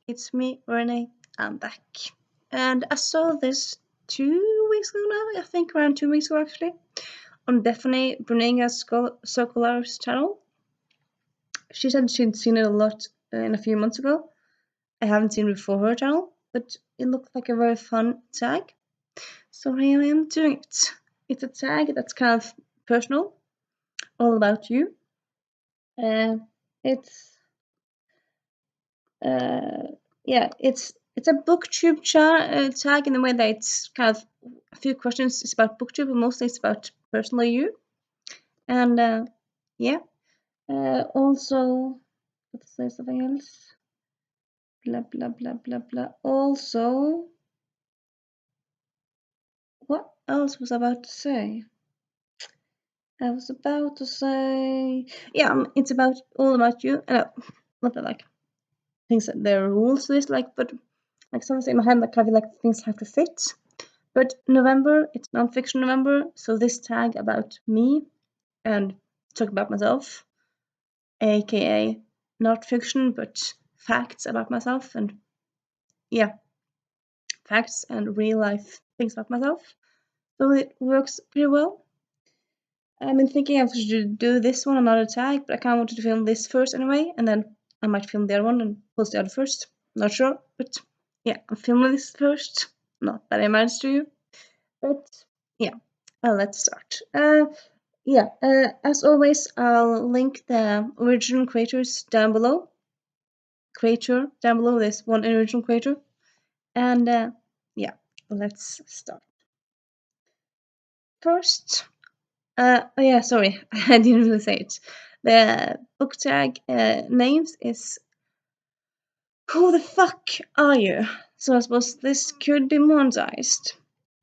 it's me, Renee. I'm back. And I saw this 2 weeks ago now, I think around 2 weeks ago actually, on Daphne Bruninga's Circular's channel. She said she'd seen it a lot in a few months ago. I haven't seen it before her channel, but it looked like a very fun tag. So here I am doing it. It's a tag that's kind of personal, all about you. It's it's a booktube tag in the way that it's kind of a few questions is about booktube, but mostly it's about personally you. And also let's say something else. Blah blah blah blah blah. Also, what else was I about to say? I was about to say, it's all about you. Not that like things that there are rules to this, like, but like something in my head, like I feel like things have to fit. But November, it's non-fiction November, so this tag about me and talk about myself, aka not fiction but facts about myself, and facts and real life things about myself. So it works pretty well. I've been thinking I should do this one another tag, but I kind of wanted to film this first anyway, and then I might film the other one and post the other first. Not sure, but I'm filming this first. Not that it matters to you, but let's start. As always, I'll link the original creators down below. There's one original creator, and let's start. First, sorry, I didn't really say it. The book tag names is "Who the fuck are you?" So I suppose this could be monetized.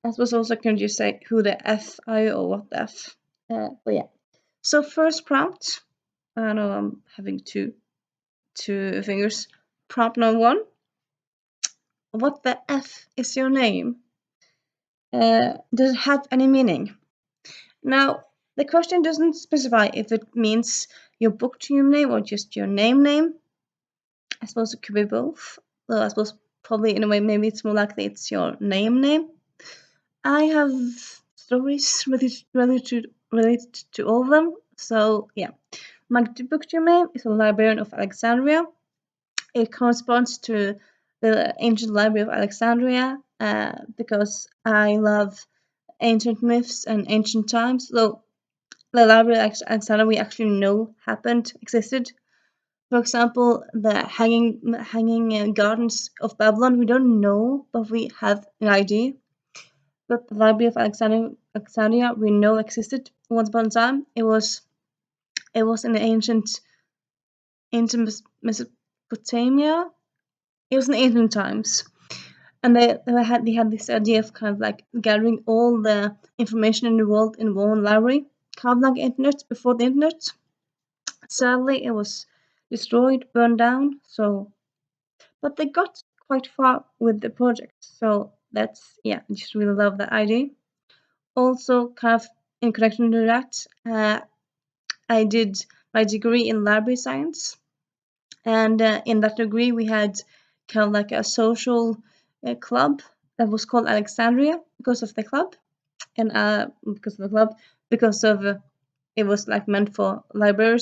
I suppose also can you say "Who the f are you?" or "What the f?" But so first prompt. I know I'm having two fingers. Prompt number 1. What the f is your name? Does it have any meaning? Now, the question doesn't specify if it means your booktube name or just your name. I suppose it could be both. Well, I suppose probably in a way maybe it's more likely it's your name. I have stories related to all of them. So my booktube name is a librarian of Alexandria. It corresponds to the ancient library of Alexandria because I love ancient myths and ancient times. So the library of Alexandria we actually know existed. For example, the hanging gardens of Babylon, we don't know, but we have an idea. But the library of Alexandria we know existed once upon a time. It was in the ancient Mesopotamia. It was in ancient times, and they had this idea of kind of like gathering all the information in the world in one library, kind of like internet before the internet. Sadly, it was destroyed, burned down. But they got quite far with the project. So that's I just really love that idea. Also, kind of in connection to that, I did my degree in library science, and in that degree we had kind of like a social club that was called Alexandria because of the club, and because of it was like meant for librarian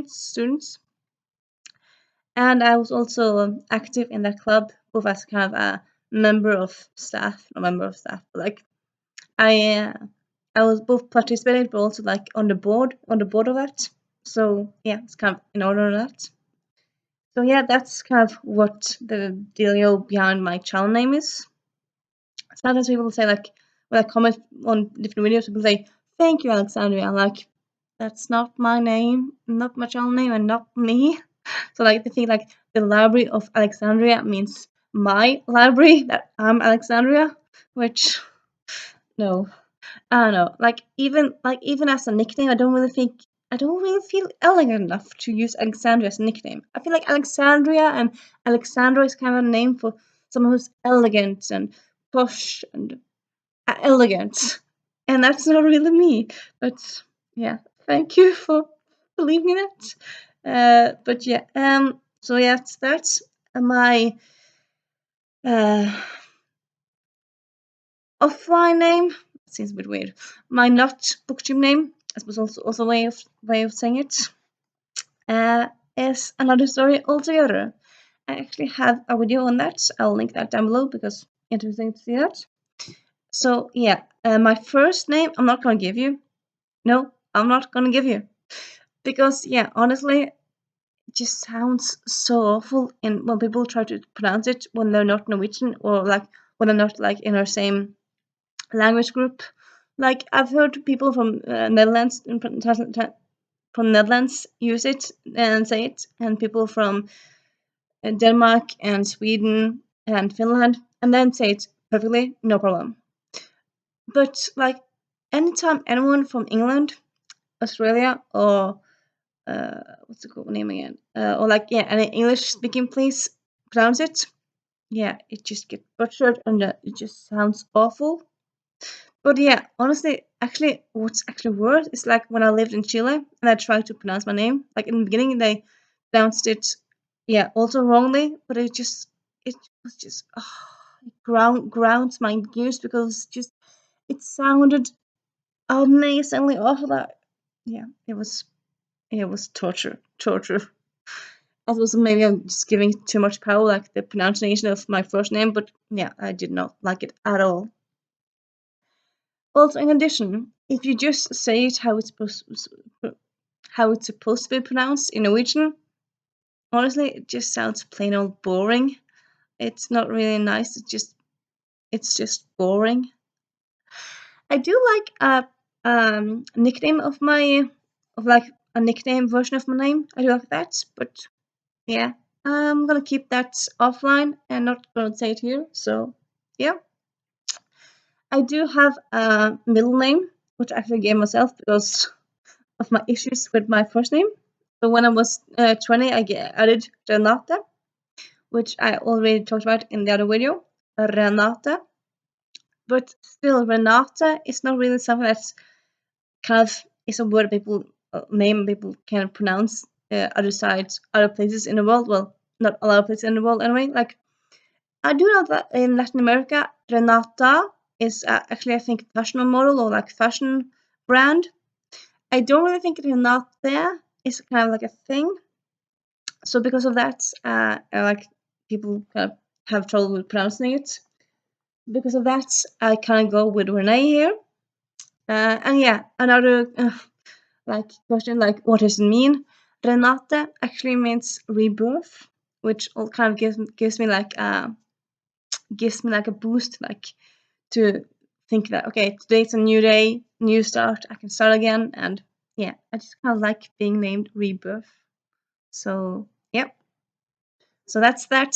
students. And I was also active in that club, both as kind of a member of staff, but like I was both participating, but also like on the board of that. So it's kind of in order of that. So that's kind of what the deal behind my channel name is. Sometimes people say like when I comment on different videos, people say, "Thank you, Alexandria." I'm like, that's not my name, not my channel name, and not me. So like they think like the library of Alexandria means my library, that I'm Alexandria, which no. I don't know. Like even as a nickname, I don't really feel elegant enough to use Alexandria as a nickname. I feel like Alexandria and Alexandra is kind of a name for someone who's elegant and posh and elegant, and that's not really me. But thank you for believing that. So it's that. my offline name seems a bit weird. My not booktube name, I suppose also way of saying it, is another story altogether. I actually have a video on that. I'll link that down below because interesting to see that. So yeah, my first name I'm not gonna give you. No, I'm not gonna give you because yeah, honestly, it just sounds so awful. And when people try to pronounce it when they're not Norwegian or like when they're not like in our same language group. Like I've heard people from Netherlands from Netherlands use it and say it, and people from Denmark and Sweden and Finland, and then say it perfectly, no problem. But like anytime anyone from England, Australia, or what's the cool name again? Or like yeah, any English speaking place pronounce it, yeah, it just gets butchered and it just sounds awful. But yeah, honestly, actually, what's actually worse is like when I lived in Chile and I tried to pronounce my name. Like in the beginning, they pronounced it, yeah, also wrongly. But it was just it grounds my gears because just it sounded amazingly awful. That yeah, it was torture. I suppose maybe I'm just giving too much power, like the pronunciation of my first name. But yeah, I did not like it at all. Also, in addition, if you just say it how it's supposed to be pronounced in Norwegian, honestly, it just sounds plain old boring. It's not really nice. It's just boring. I do like a nickname of my of like a nickname version of my name. I do like that, but yeah, I'm gonna keep that offline and not gonna say it here. So yeah, I do have a middle name which I actually gave myself because of my issues with my first name. So when I was 20, added Renata, which I already talked about in the other video. Renata. But still, Renata is not really something that's kind of is a word people name people can pronounce other places in the world. Well, not a lot of places in the world anyway. Like I do know that in Latin America, Renata is actually I think fashion model or like fashion brand. I don't really think Renate is kind of like a thing. So because of that, like people kind of have trouble with pronouncing it. Because of that, I kind of go with Renee here. And yeah, another like question like what does it mean? Renate actually means rebirth, which all kind of gives me like a boost, like to think that okay, today's a new day, new start, I can start again, and yeah, I just kind of like being named rebirth. So yep. So that's that.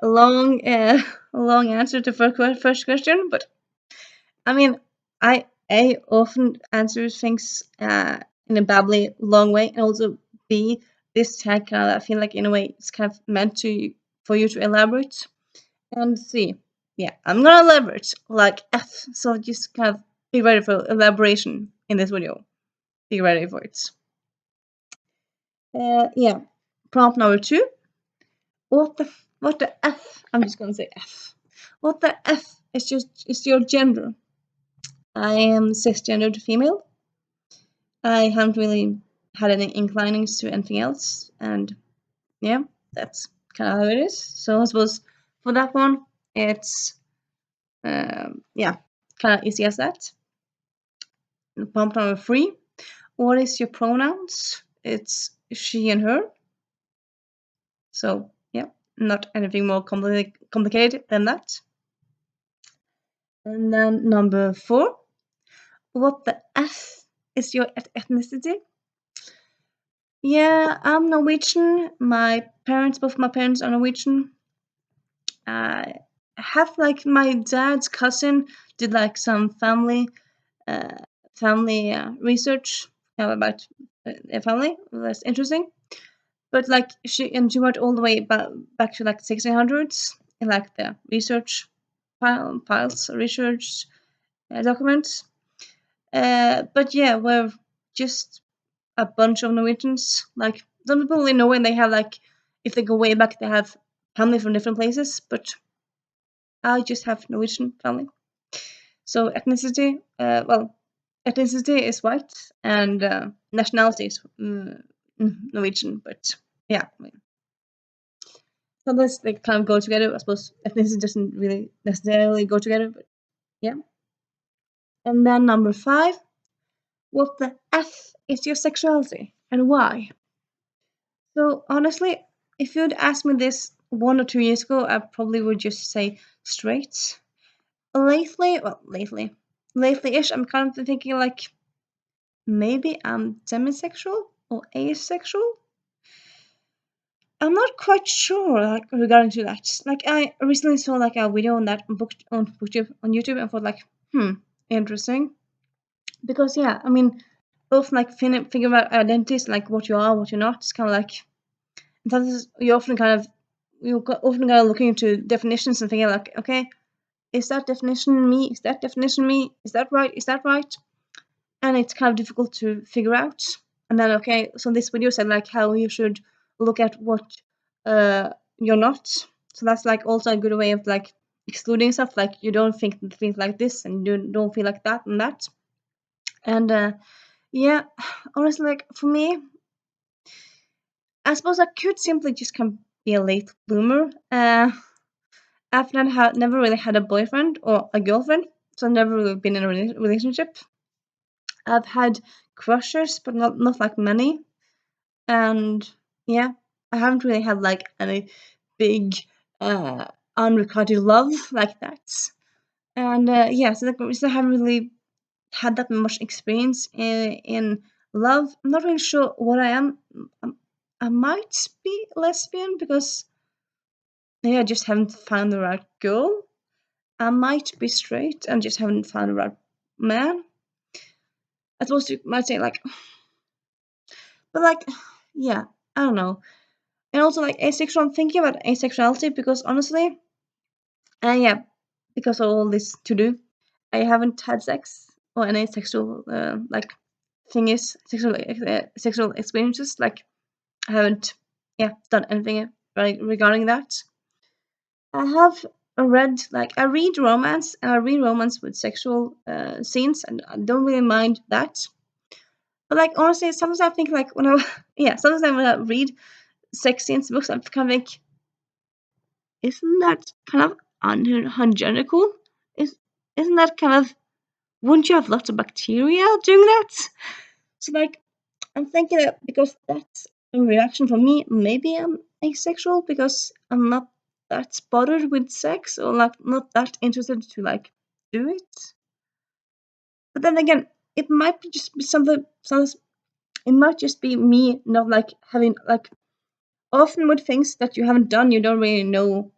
A long, a long answer to first question, but I mean, I often answer things in a babbly, long way, and also B, this tag kind of I feel like in a way it's kind of meant to for you to elaborate, and C, yeah, I'm gonna elaborate like F, so just kind of be ready for elaboration in this video. Be ready for it. Yeah, prompt number 2. What the F? I'm just gonna say F. What the F is your gender? I am cisgendered female. I haven't really had any inclinings to anything else, and yeah, that's kind of how it is. So I suppose for that one, it's yeah, kind of easy as that. Prompt number 3. What is your pronouns? It's she and her. So yeah, not anything more complicated than that. And then number 4. What the F is your ethnicity? Yeah, I'm Norwegian. Both my parents are Norwegian. I have like my dad's cousin did like some uh, family research about their family. That's interesting. But like she went all the way back to like 1600s in like the research files, research documents. But yeah, we're just a bunch of Norwegians. Like some people in Norway, they have like if they go way back, they have family from different places, but I just have Norwegian family. So ethnicity is white, and nationality is Norwegian. But yeah, I mean, sometimes they kind of go together. I suppose ethnicity doesn't really necessarily go together, but yeah. And then number 5, what the F is your sexuality and why? So honestly, if you'd asked me this 1 or 2 years ago, I probably would just say straight. Lately-ish, I'm kind of thinking like maybe I'm demisexual or asexual. I'm not quite sure like regarding to that. Like I recently saw like a video on that on booktube on YouTube and thought like, interesting. Because yeah, I mean, both like figure out identities, like what you are, what you're not. It's kind of like sometimes you often kind of looking into definitions and thinking like, okay, is that definition me? Is that definition me? Is that right? Is that right? And it's kind of difficult to figure out. And then okay, so this video said like how you should look at what you're not. So that's like also a good way of like excluding stuff, like you don't think things like this and you don't feel like that and that. And yeah, honestly, like for me, I suppose I could simply just come be a late bloomer. I've never really had a boyfriend or a girlfriend, so I've never really been in a relationship. I've had crushes, but not like many. And yeah, I haven't really had like any big unrequited love like that. And yeah, so I haven't really had that much experience in love. I'm not really sure what I am. Um, I might be lesbian because maybe I just haven't found the right girl. I might be straight and just haven't found the right man. I suppose you might say like, but like, yeah, I don't know. And also like asexual. I'm thinking about asexuality because honestly, yeah, because of all this to do, I haven't had sex or any sexual like thingies, sexual experiences. Like I haven't, yeah, done anything regarding that. I have I read romance and I read romance with sexual scenes and I don't really mind that. But like honestly, sometimes I think like when I yeah, sometimes when I read sex scenes books, I'm kind of like, isn't that kind of unhygienical? Is isn't that kind of, wouldn't you have lots of bacteria doing that? So like I'm thinking that because that's a reaction from me, maybe I'm asexual because I'm not that bothered with sex or like not that interested to like do it. But then again, it might be just be something. It might just be me not like having like often with things that you haven't done, you don't really know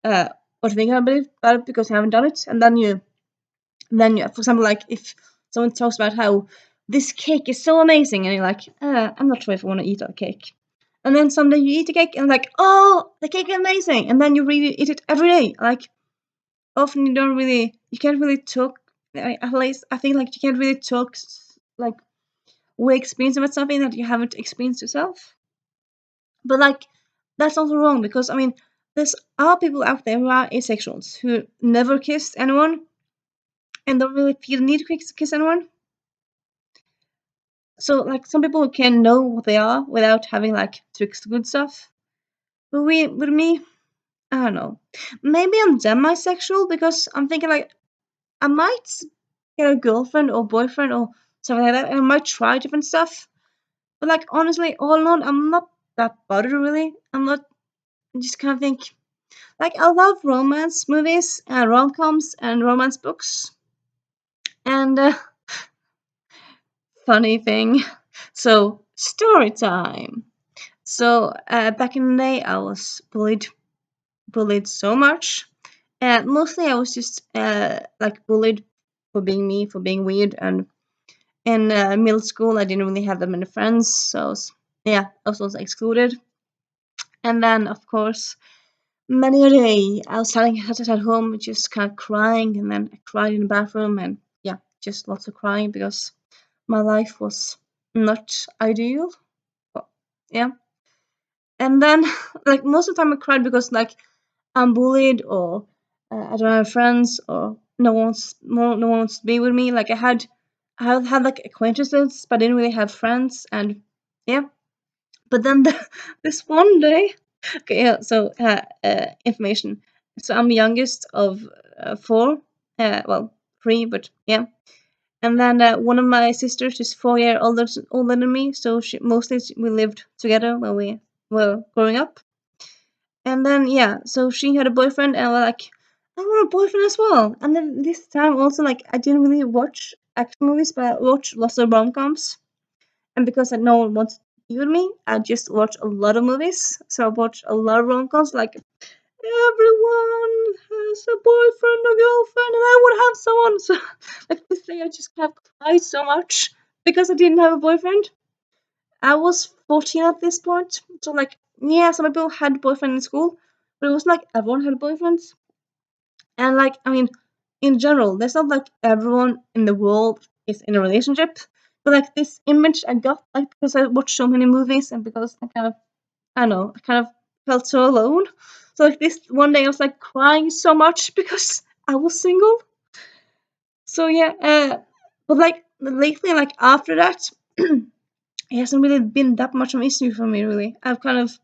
what to think about it because you haven't done it, and then you, for example, like if someone talks about how this cake is so amazing, and you're like, I'm not sure if I want to eat that cake. And then someday you eat the cake and like, oh, the cake is amazing, and then you really eat it every day. Like often you can't really talk. At least I think like you can't really talk like way experience about something that you haven't experienced yourself. But like that's also wrong because I mean there's are people out there who are asexuals who never kissed anyone and don't really feel the need to kiss anyone. So like some people can know what they are without having like to exclude stuff. But with me, I don't know. Maybe I'm demisexual because I'm thinking like I might get a girlfriend or boyfriend or something like that, and I might try different stuff. But like honestly, all in all, I'm not that bothered really. I'm not. I just kind of think like I love romance movies and rom coms and romance books. And funny thing, so story time. So back in the day, I was bullied so much, and mostly I was just like bullied for being me, for being weird. And in middle school, I didn't really have that many friends, so yeah, I was also excluded. And then, of course, many a day I was sat at home, just kind of crying, and then I cried in the bathroom, and yeah, just lots of crying because my life was not ideal. But, yeah. And then like most of the time I cried because like I'm bullied, or I don't have friends, or no one wants to be with me. Like I had like acquaintances, but I didn't really have friends, and yeah. But then this one day, okay, yeah. So information. So I'm the youngest of four. Well, three, but yeah. And then one of my sisters is 4 years older than me, so we lived together when we were growing up. And then yeah, so she had a boyfriend, and we're like, I want a boyfriend as well. And then this time also, like, I didn't really watch action movies, but I watched lots of rom-coms. And because no one wanted to be with me, I just watched a lot of movies. So I watched a lot of rom-coms, like everyone has a boyfriend or girlfriend, and I would have someone. So like this day, I just kind of cried so much because I didn't have a boyfriend. I was 14 at this point, so like yeah, some people had boyfriend in school, but it wasn't like everyone had boyfriends. And like I mean, in general, there's not like everyone in the world is in a relationship, but like this image I got, like because I watched so many movies and because I don't know, I kind of felt so alone. So like this one day I was like crying so much because I was single. So yeah, but like lately, like after that, it hasn't really been that much of an issue for me. Really, I kind of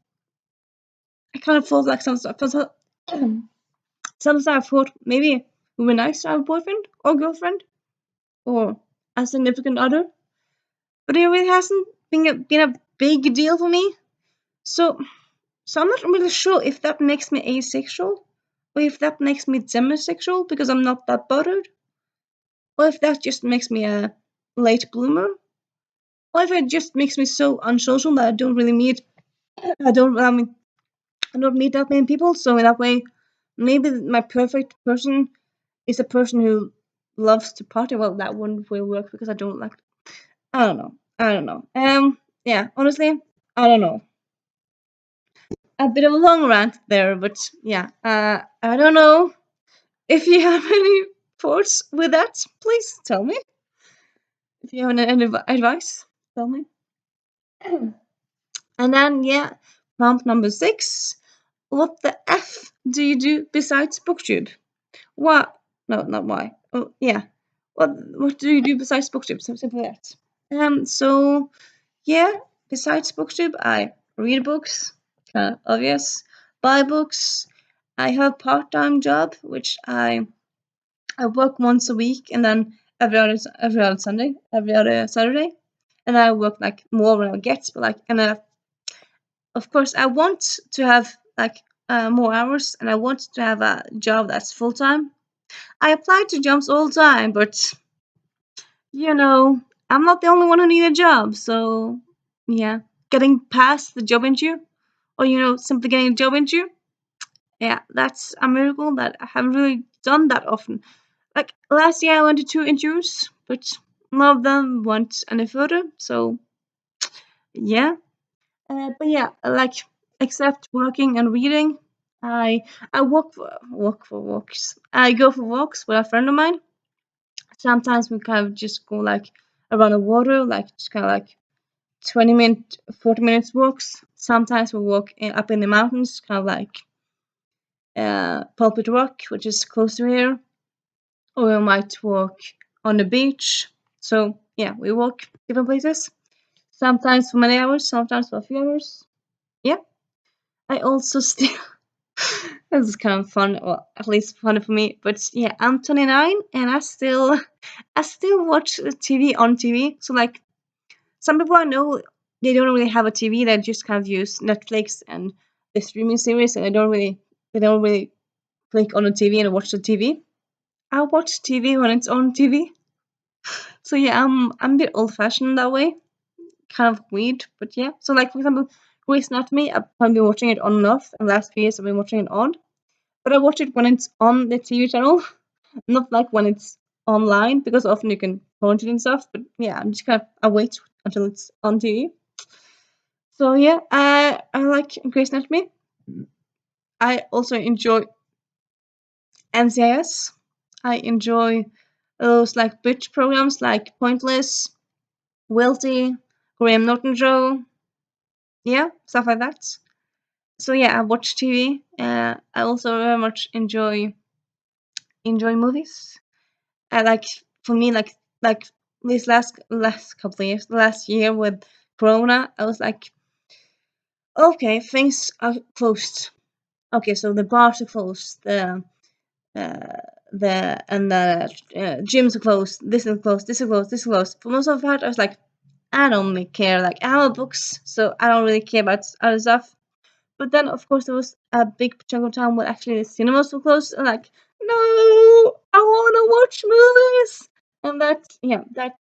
felt like sometimes I thought maybe it would be nice to have a boyfriend or girlfriend or a significant other, but it really hasn't been a big deal for me. So so I'm not really sure if that makes me asexual or if that makes me demisexual because I'm not that bothered, or if that just makes me a late bloomer, or if it just makes me so unsocial that I mean I don't meet that many people. So in that way, maybe my perfect person is a person who loves to party. Well, that wouldn't really work because I don't like. I don't know. I don't know. Yeah. Honestly, I don't know. A bit of a long rant there, but yeah. I don't know. If you have any thoughts with that, please tell me. If you have any advice, tell me. And then yeah, prompt number 6. What the F do you do besides booktube? What? No, not why. Oh, yeah. What do you do besides booktube? So simple that. So yeah, besides booktube, I read books. Kind of obvious. Buy books. I have a part-time job, which I work once a week, and then every other Saturday, and I work like more when I get, but like, and of course I want to have like more hours, and I want to have a job that's full time. I apply to jobs all the time, but you know, I'm not the only one who need a job. So yeah, getting past the job interview, or simply getting a job interview, yeah, that's a miracle that I haven't really done that often. Like last year, I went to 2 interviews, but none of them went any further. So yeah, but yeah, like except working and reading, I I walk for walks. I go for walks with a friend of mine. Sometimes we kind of just go like around the water, like just kind of like 20-minute, 40 minutes walks. Sometimes we walk up in the mountains, kind of like Pulpit Rock, which is close to here, or we might walk on the beach. So yeah, we walk different places. Sometimes for many hours, sometimes for a few hours. Yeah. I also still this is kind of fun, well, at least funny for me. But yeah, I'm 29 and I still watch TV on TV. So like some people I know, they don't really have a TV. They just kind of use Netflix and the streaming series, and they don't really click on the TV and watch the TV. I watch TV when it's on TV. So yeah, I'm a bit old fashioned that way. Kind of weird, but yeah. So like for example, Grey's Anatomy, I've probably been watching it on and off, and last few years I've been watching it on. But I watch it when it's on the TV channel, not like when it's online, because often you can launch it and stuff. But yeah, I'm just kind of I wait until it's on TV. So yeah, I like Grey's Anatomy. I also enjoy NCIS. I enjoy those like bitch programs like Pointless, Wilty, Graham Norton Show, yeah, stuff like that. So yeah, I watch TV. I also very much enjoy movies. I like for me like this last couple of years, last year with Corona, I was like, okay, things are closed. Okay, so the bars are closed. Uh, the gyms are closed. This is closed. This is closed. This is closed. For most of the part, I was like, I don't really care. Like I have books, so I don't really care about other stuff. But then, of course, there was a big chunk of time where actually the cinemas were closed. And like, no, I want to watch movies. And that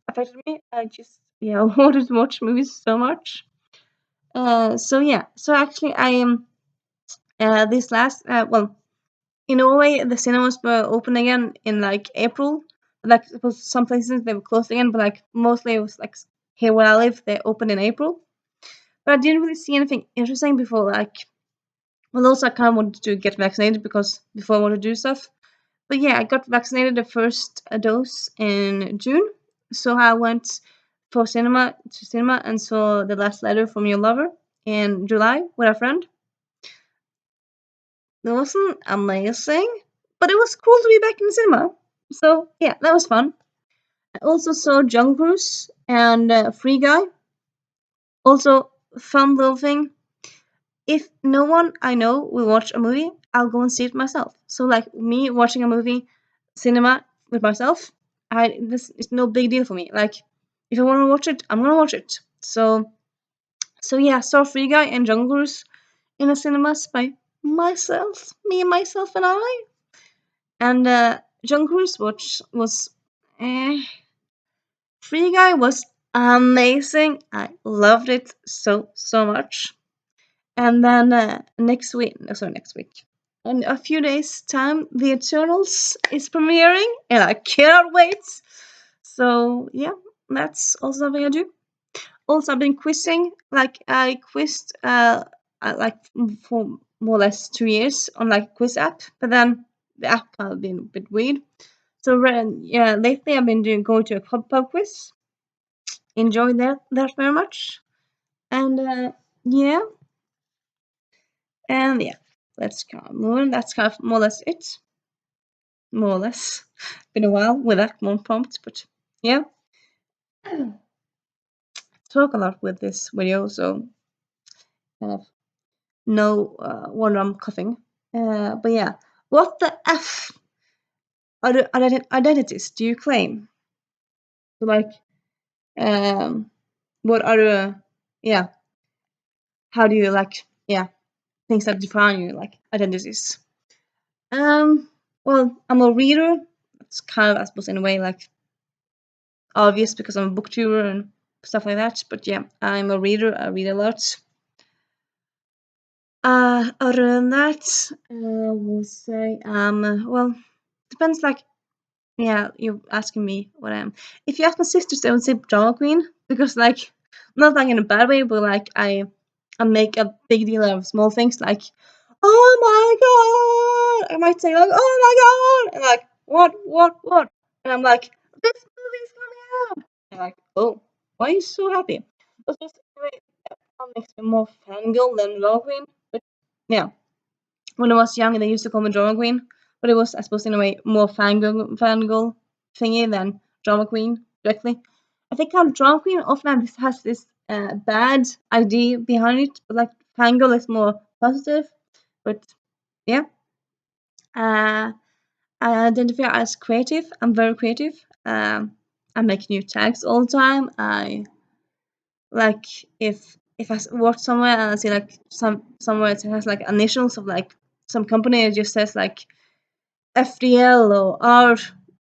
affected me. I just wanted to watch movies so much. So actually, I am this last in Norway, the cinemas were open again in like April. Like some places they were closed again, but like mostly it was like here where I live, they opened in April. But I didn't really see anything interesting before. Like, well, also I kind of wanted to get vaccinated because before I wanted to do stuff. But yeah, I got vaccinated the first dose in June, so I went for cinema and saw The Last Letter from Your Lover in July with a friend. It wasn't amazing, but it was cool to be back in the cinema. So yeah, that was fun. I also saw Jungle Cruise and Free Guy. Also, fun little thing. If no one I know will watch a movie, I'll go and see it myself. So like me watching a movie, cinema with myself, this is no big deal for me. Like if I want to watch it, I'm gonna watch it. So yeah, saw Free Guy and Jungle Cruise in the cinemas by myself, me, myself, and I. And Jungle Cruise watch was eh. Free Guy was amazing. I loved it so much. And then next week, in a few days' time, The Eternals is premiering, and I cannot wait. So yeah, that's also something I do. Also, I've been quizzing. Like I quizzed, like for more or less 2 years on like a quiz app, but then the app kind of been a bit weird. So yeah, lately I've been going to a pub quiz. Enjoyed that very much, and yeah, and yeah, let's kind of move on. That's kind of more or less it. More or less. Been a while with that one prompt, but yeah. Talk a lot with this video, so kind of know when I'm coughing. But yeah, what the f other identities do you claim? So like, what other yeah? How do you like things that define you like identities? Um, well, I'm a reader. It's kind of, I suppose, in a way, like obvious because I'm a booktuber and stuff like that. But yeah, I'm a reader. I read a lot. Other than that, I would say, well, depends. Like, yeah, you're asking me what I am. If you ask my sisters, they would say drama queen because, like, not like in a bad way, but like I make a big deal out of small things like, oh my god! I might say like, oh my god! And like, what? And I'm like, this movie's coming out! And like, oh, why are you so happy? That's just that makes me more fangirl than drama queen. But yeah, when I was young, they used to call me drama queen, but it was, I suppose, in a way, more fangirl thingy than drama queen directly. I think drama queen often has this bad idea behind it, but like fangirl is more positive. But yeah, uh, I identify as creative. I'm very creative. I make new tags all the time. I like if I watch somewhere and I see like somewhere it has like initials of like some company, it just says like FDL or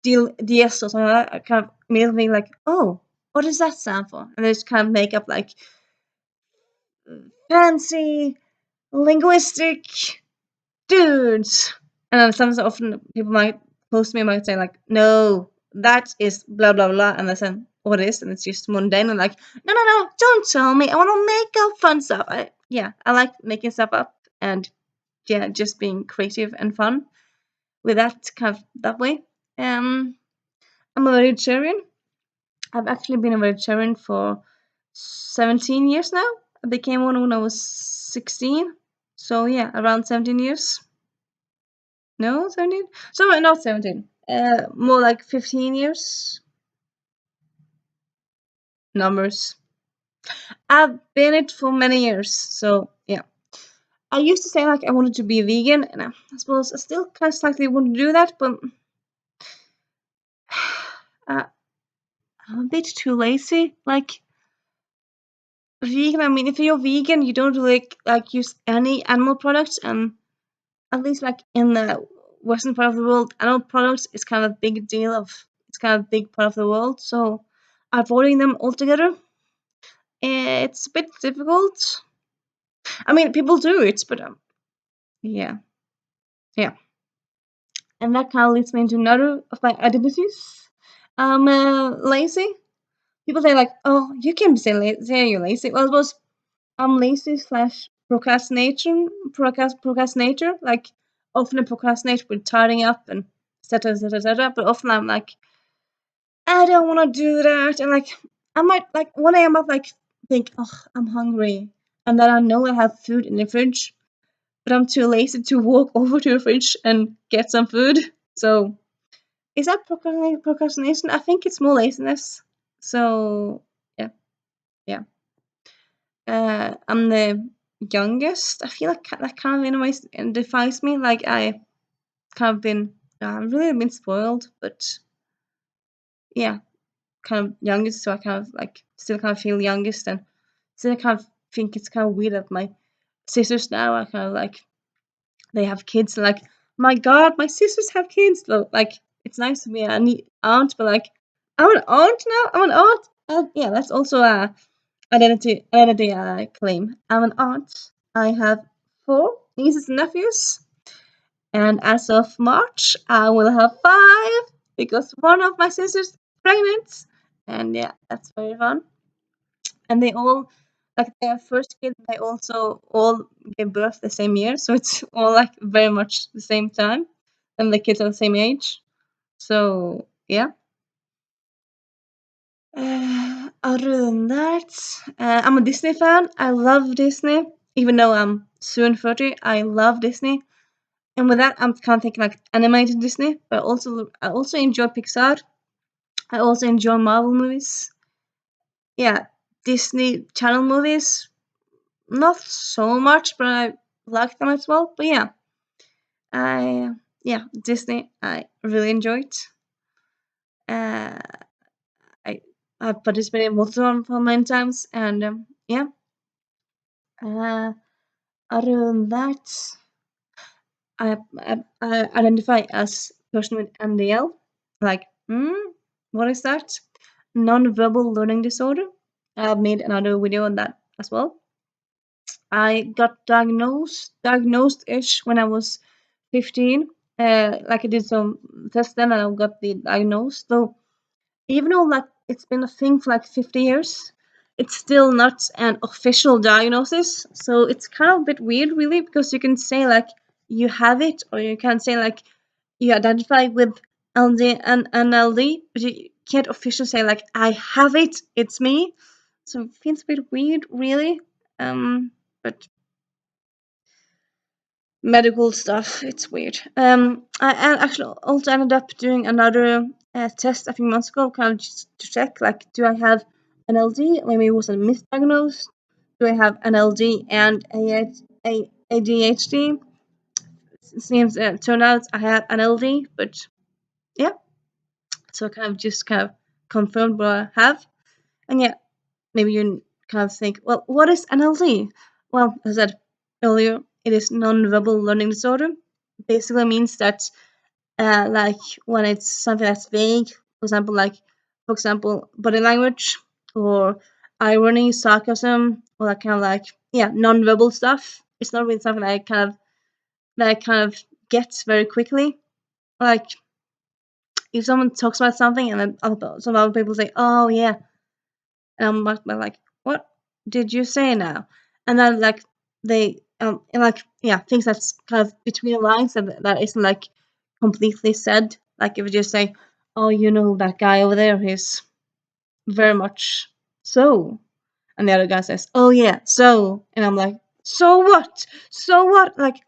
RDS or something like that. I kind of immediately think like, oh, what does that stand for? And they just kind of make up like fancy linguistic dudes. And then sometimes often people might close to me might say like, no, that is blah blah blah, and I say what is, and it's just mundane. And like, no, don't tell me. I want to make up fun stuff. I like making stuff up and yeah, just being creative and fun with that kind of that way. I'm a vegetarian. I've actually been a vegetarian for 17 years now. I became one when I was 16. So yeah, around 17 years. No, 17. Sorry, not 17. More like 15 years. Numbers. I've been it for many years. So yeah. I used to say like I wanted to be a vegan, and I suppose I still kind of slightly want to do that, but uh, I'm a bit too lazy. Like vegan, I mean, if you're vegan, you don't really like use any animal products, and at least like in the western part of the world, animal products is kind of a big deal of it's kind of a big part of the world. So avoiding them altogether, it's a bit difficult. I mean, people do it, but yeah, yeah, and that kind of leads me into another of my identities. I'm lazy. People say like, "Oh, you can say you're lazy." Well, it was I'm lazy slash procrastinator. Like often I procrastinate with tidying up and etc. etc. etc. But often I'm like, I don't want to do that, and like I might like one day I might like think, oh, I'm hungry, and then I know I have food in the fridge, but I'm too lazy to walk over to the fridge and get some food. So is that procrastination? I think it's more laziness. So yeah, yeah. I'm the youngest. I feel like that kind of in a way defines me. Like I kind of been, I've really been spoiled, but yeah, kind of youngest. So I kind of like still kind of feel youngest, and still kind of think it's kind of weird that my sisters now are kind of like they have kids. And like, my God, my sisters have kids. So like, it's nice to be an aunt, but like, I'm an aunt now. I'm an aunt. Yeah, that's also a identity claim. I'm an aunt. I have 4 nieces and nephews, and as of March, I will have 5 because one of my sisters is pregnant, and yeah, that's very fun. And they all, like their first kid, they also all gave birth the same year, so it's all like very much the same time, and the kids are the same age. So yeah. Other than that, I'm a Disney fan. I love Disney. Even though I'm soon 30, I love Disney. And with that, I'm kind of thinking like animated Disney, but I also enjoy Pixar. I also enjoy Marvel movies. Yeah, Disney Channel movies, not so much, but I like them as well. But I yeah, Disney, I really enjoy it. Uh, I I've participated in multiple for many times, and yeah. Uh, Other than that, I identify as person with NDL. Like, what is that? Non-verbal learning disorder. I've made another video on that as well. I got diagnosed-ish when I was 15. Like I did some tests then, and I got the diagnosed. So even though like it's been a thing for like 50 years, it's still not an official diagnosis. So it's kind of a bit weird, really, because you can say like you have it, or you can say like you identify with LD and NLD, but you can't officially say like I have it, it's me. So it feels a bit weird, really. But medical stuff, it's weird. I actually also ended up doing another test a few months ago, kind of just to check like, do I have an LD? Maybe it was a misdiagnosed. Do I have an LD and ADHD? It seems turned out I have an LD, but yeah. So I kind of just kind of confirmed what I have, and yeah, maybe you kind of think, well, what is NLD? Well, as I said earlier, it is non-verbal learning disorder. Basically means that, like, when it's something that's vague, for example, body language or irony, sarcasm, or that kind of like, yeah, non-verbal stuff. It's not really something that I kind of gets very quickly. Like, if someone talks about something and then some other people say, "Oh yeah," and I'm like, "What did you say now?" And then like they and like yeah, things that's kind of between the lines that isn't like completely said. Like if you just say, "Oh, you know that guy over there, he's very much so," and the other guy says, "Oh yeah, so," and I'm like, So what? So what? Like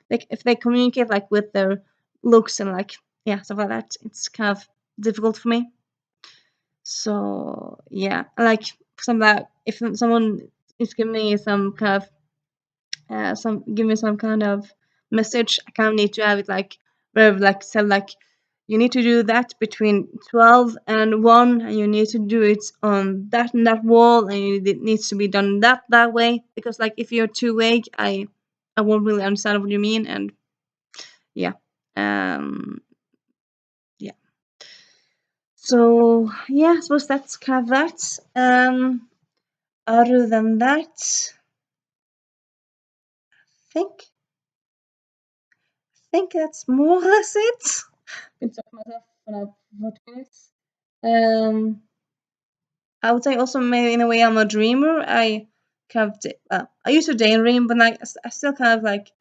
if they communicate like with their looks and like yeah stuff like that, it's kind of difficult for me. So yeah, like some that if someone is giving me some kind of give me some kind of message, I kind of need to have it like where like said like you need to do that between 12 and 1 and you need to do it on that and that wall and it needs to be done that way because like if you're too vague I won't really understand what you mean and yeah um yeah so yeah I suppose that's kind of that other than that think think that's more or less it. Been talking myself for now 40 minutes. Um, I would say also maybe in a way I'm a dreamer. I kind of I used to daydream, but like I still kind of like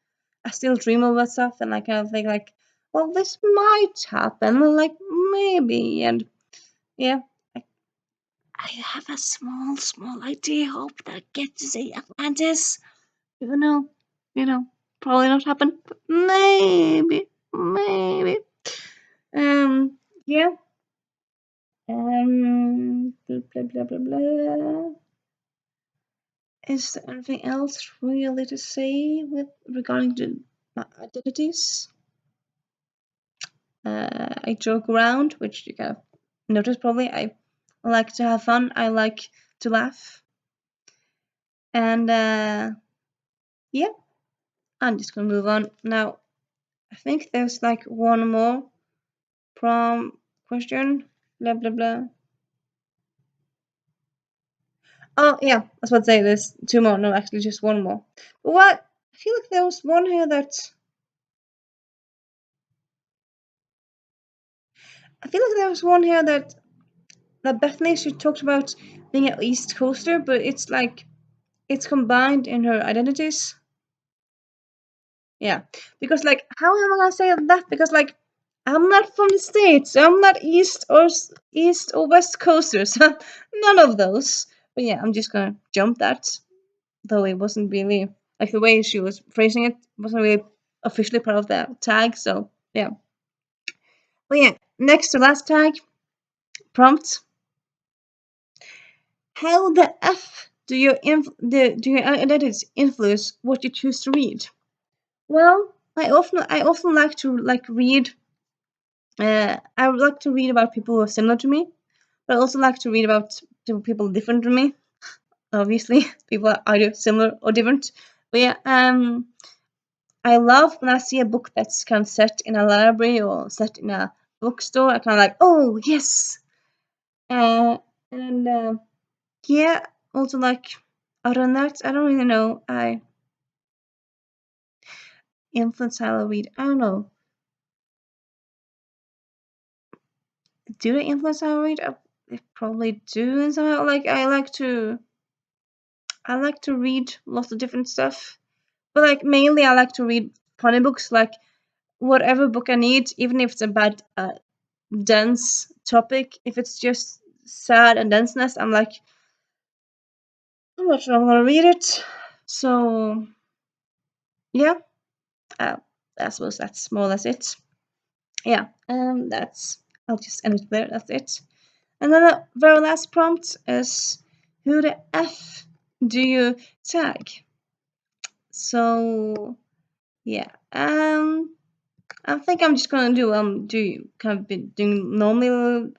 I still dream about stuff, and I kind of think like, well, this might happen, like maybe, and yeah, I, I have a small idea, hope that I get to see Atlantis. Even though, you know, probably not happen, but maybe. Um, yeah. Blah, blah, blah, blah, blah. Is there anything else really to say with regarding to my identities? I joke around, which you kind of notice probably. I like to have fun. I like to laugh, and yeah, I'm just gonna move on now. I think there's like one more prom question. Blah blah blah. Oh yeah, I was about to say there's two more. No, actually just one more. But what? I feel like there was one here that I feel like there was one here that Bethany she talked about being an East Coaster, but it's like it's combined in her identities. Yeah, because like how am I gonna say that? Because like I'm not from the States. I'm not East or West Coasters. None of those. But yeah, I'm just gonna jump that. Though it wasn't really like the way she was phrasing it wasn't really officially part of the tag. So yeah. But yeah, next to last tag prompt. How the f do your identities influence what you choose to read? Well, I often like to like read. I would like to read about people who are similar to me, but I also like to read about people different from me. Obviously, people are either similar or different. But yeah, I love when I see a book that's kind of set in a library or set in a bookstore. I kind of like, oh yes, and yeah. Also like other than that, I don't really know. I influence how I read. I don't know. Do they influence how I read? They probably do in somehow. Like I like to read lots of different stuff, but like mainly I like to read funny books. Like whatever book I need, even if it's a bad dense topic. If it's just sad and denseness, I'm like I'm not sure I'm gonna read it. So yeah, uh, I suppose that's more or less it. Yeah, that's I'll just end it there. That's it. And then the very last prompt is who the F do you tag? So yeah, I think I'm just gonna do kind of been doing normally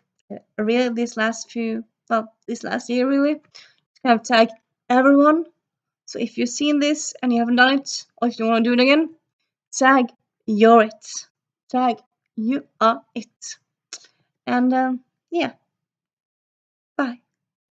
really these last few this last year really kind of tag everyone. So if you've seen this and you haven't done it, or if you want to do it again, tag you're it. Tag you are it. And yeah, bye.